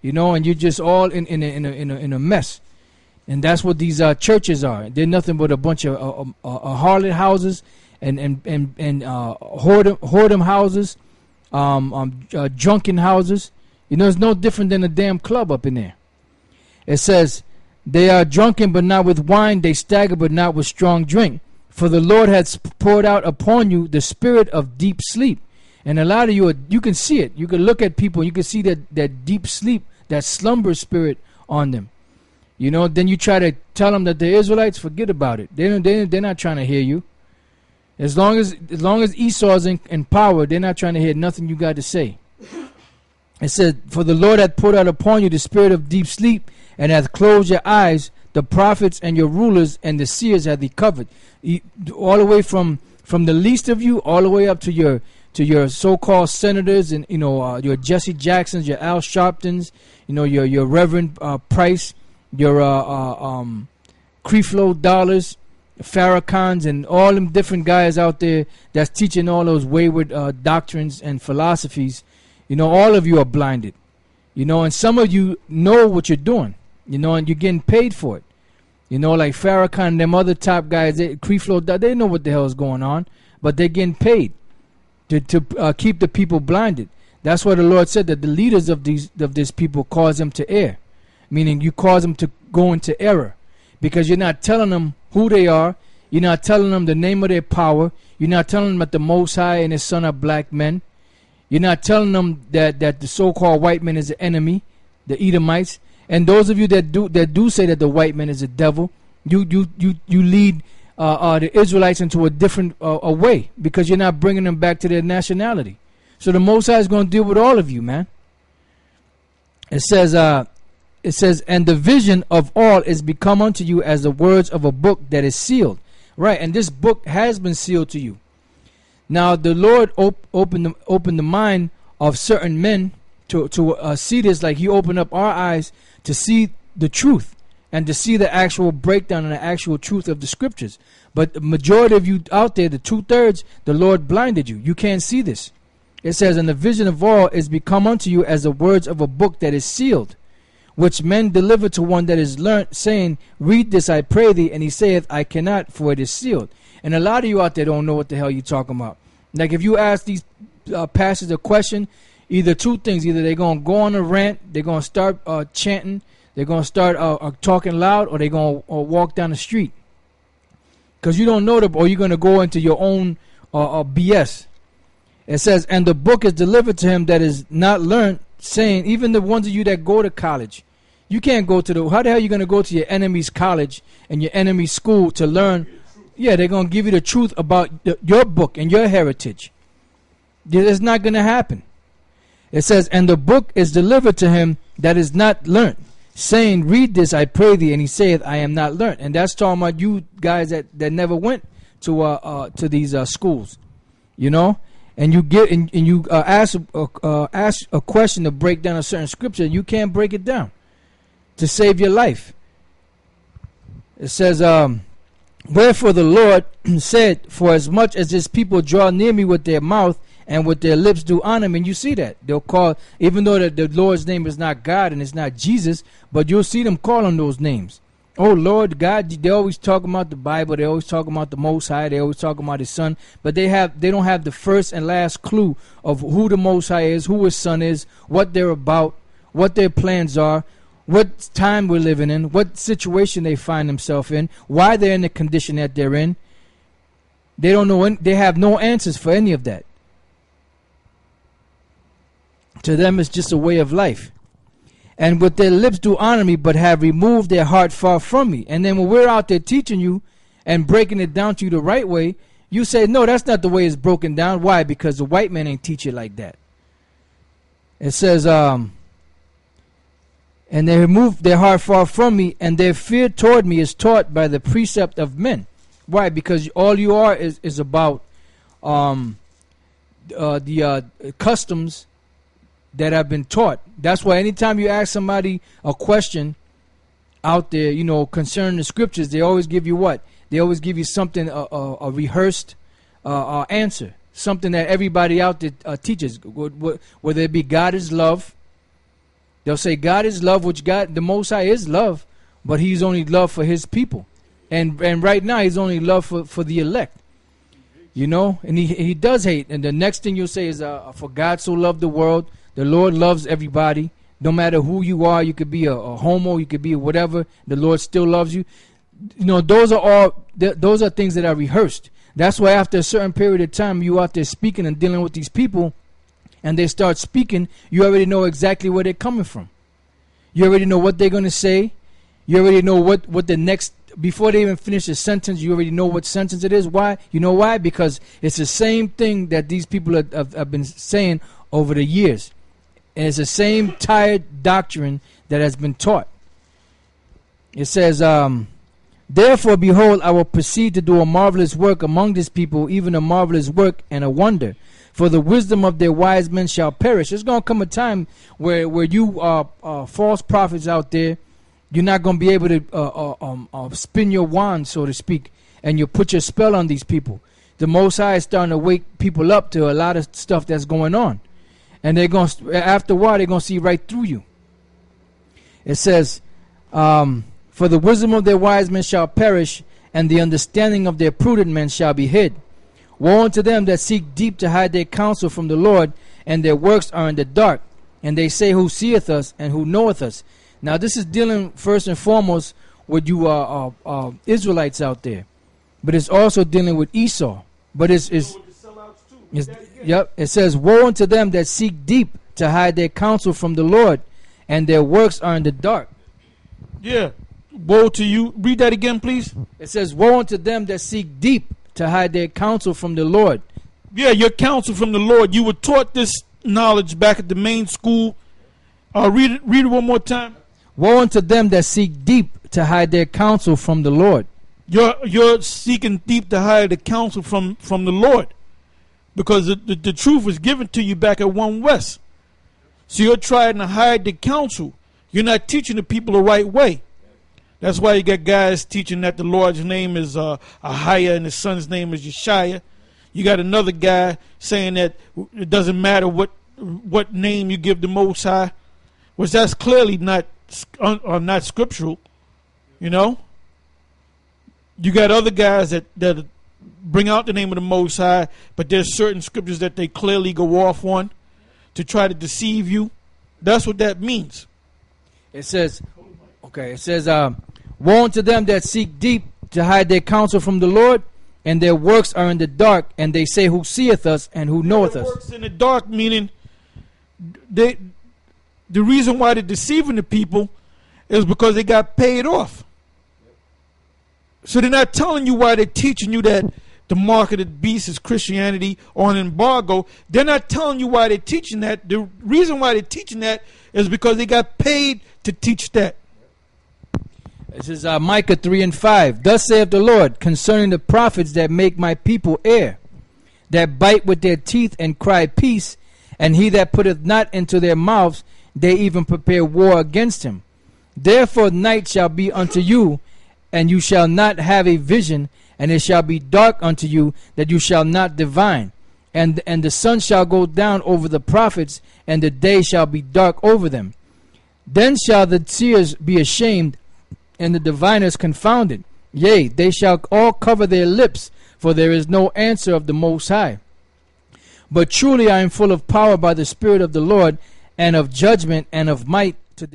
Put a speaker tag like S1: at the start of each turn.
S1: and you're just all in a mess. And that's what these churches are. They're nothing but a bunch of harlot houses and whoredom houses, drunken houses. It's no different than a damn club up in there. It says, they are drunken but not with wine, they stagger but not with strong drink. For the Lord has poured out upon you the spirit of deep sleep. And a lot of you can see it. You can look at people, you can see that deep sleep, that slumber spirit on them. Then you try to tell them that they're Israelites, forget about it. They're not trying to hear you. As long as Esau's in power, they're not trying to hear nothing you got to say. It said, for the Lord hath poured out upon you the spirit of deep sleep, and hath closed your eyes, the prophets and your rulers and the seers hath he covered. All the way from the least of you, all the way up to your so-called senators and your Jesse Jacksons, your Al Sharptons, your Reverend Price, your Creflo Dollars, Farrakhan's, and all them different guys out there that's teaching all those wayward doctrines and philosophies. All of you are blinded. And some of you know what you're doing, and you're getting paid for it. Like Farrakhan and them other top guys, Creflo, they know what the hell is going on, but they're getting paid to keep the people blinded. That's why the Lord said that the leaders of this people cause them to err, meaning you cause them to go into error, because you're not telling them who they are. You're not telling them the name of their power. You're not telling them that the Most High and His Son are black men. You're not telling them that the so-called white man is the enemy, the Edomites. And those of you that do say that the white man is the devil, you lead the Israelites into a different way, because you're not bringing them back to their nationality. So the Most High is going to deal with all of you, man. It says, and the vision of all is become unto you as the words of a book that is sealed. Right, and this book has been sealed to you. Now the Lord opened the mind of certain men to see this, like He opened up our eyes to see the truth and to see the actual breakdown and the actual truth of the scriptures. But the majority of you out there, the 2/3, the Lord blinded you. You can't see this. It says, and the vision of all is become unto you as the words of a book that is sealed, which men deliver to one that is learnt, saying, read this, I pray thee. And he saith, I cannot, for it is sealed. And a lot of you out there don't know what the hell you're talking about. Like if you ask these pastors a question, either two things. Either they're going to go on a rant, they're going to start chanting, they're going to start talking loud, or they're going to walk down the street. Because you don't know them, or you're going to go into your own BS. It says, and the book is delivered to him that is not learned, saying, even the ones of you that go to college, you can't go to how the hell are you going to go to your enemy's college and your enemy's school to learn? Yeah, they're going to give you the truth about your book and your heritage. It's not going to happen. It says, and the book is delivered to him that is not learnt, saying, read this, I pray thee. And he saith, I am not learnt. And that's talking about you guys that never went to these schools, And you get and you ask a question to break down a certain scripture, and you can't break it down to save your life. It says, wherefore the Lord said, for as much as this people draw near me with their mouth and with their lips do honor me. And you see that they'll call, even though the Lord's name is not God and it's not Jesus, but you'll see them calling those names. Oh Lord God, they always talk about the Bible, they always talk about the Most High, they always talk about His Son, but they don't have the first and last clue of who the Most High is, who His Son is, what they're about, what their plans are, what time we're living in, what situation they find themselves in, why they're in the condition that they're in. They don't know, they have no answers for any of that. To them it's just a way of life. And with their lips do honor me, but have removed their heart far from me. And then when we're out there teaching you and breaking it down to you the right way, you say, no, that's not the way it's broken down. Why? Because the white man ain't teach it like that. It says, and they removed their heart far from me, and their fear toward me is taught by the precept of men. Why? Because all you are is about the customs that have been taught. That's why anytime you ask somebody a question out there, concerning the scriptures, they always give you what? They always give you something, a rehearsed answer, something that everybody out there teaches, whether it be God is love, They'll say God is love, which God, the Most High is love, but He's only love for His people. And right now He's only love for the elect. You know, and he does hate. And the next thing you'll say is, for God so loved the world, the Lord loves everybody. No matter who you are, you could be a homo, you could be whatever, the Lord still loves you. You know, those are things that are rehearsed. That's why after a certain period of time, you out there speaking and dealing with these people, and they start speaking, you already know exactly where they're coming from. You already know what they're going to say. You already know what the next, before they even finish a sentence, you already know what sentence it is. Why? You know why? Because it's the same thing that these people have been saying over the years. And it's the same tired doctrine that has been taught. It says, therefore, behold, I will proceed to do a marvelous work among this people, even a marvelous work and a wonder. For the wisdom of their wise men shall perish. There's going to come a time where you false prophets out there, you're not going to be able to spin your wand, so to speak, and you put your spell on these people. The Most High is starting to wake people up to a lot of stuff that's going on. And they're going to, after a while, they're going to see right through you. It says, for the wisdom of their wise men shall perish, and the understanding of their prudent men shall be hid. Woe unto them that seek deep to hide their counsel from the Lord, and their works are in the dark. And they say, who seeth us, and who knoweth us? Now, this is dealing first and foremost with you Israelites out there. But it's also dealing with Esau. But yep, it says, woe unto them that seek deep to hide their counsel from the Lord, and their works are in the dark.
S2: Yeah. Woe to you. Read that again, please.
S1: It says, woe unto them that seek deep to hide their counsel from the Lord.
S2: Yeah, your counsel from the Lord. You were taught this knowledge back at the main school. Read it one more time.
S1: Woe unto them that seek deep to hide their counsel from the Lord.
S2: You're seeking deep to hide the counsel from the Lord, because the truth was given to you back at 1 West. So you're trying to hide the counsel. You're not teaching the people the right way. That's why you got guys teaching that the Lord's name is Ahiah and his son's name is Yeshaya. You got another guy saying that it doesn't matter what name you give the Most High, which that's clearly not scriptural. You know, you got other guys that bring out the name of the Most High, but there's certain scriptures that they clearly go off on to try to deceive you. That's what that means.
S1: It says, okay, it says, woe unto them that seek deep to hide their counsel from the Lord, and their works are in the dark, and they say, who seeth us and who knoweth us?
S2: Works in the dark, meaning the reason why they're deceiving the people is because they got paid off. So they're not telling you why they're teaching you that the mark of the beast is Christianity on embargo. They're not telling you why they're teaching that. The reason why they're teaching that is because they got paid to teach that.
S1: This is Micah 3:5. Thus saith the Lord concerning the prophets that make my people err, that bite with their teeth and cry peace, and he that putteth not into their mouths, they even prepare war against him. Therefore night shall be unto you, and you shall not have a vision, and it shall be dark unto you, that you shall not divine. And the sun shall go down over the prophets, and the day shall be dark over them. Then shall the seers be ashamed, and the diviners confounded. Yea, they shall all cover their lips, for there is no answer of the Most High. But truly I am full of power by the Spirit of the Lord, and of judgment and of might to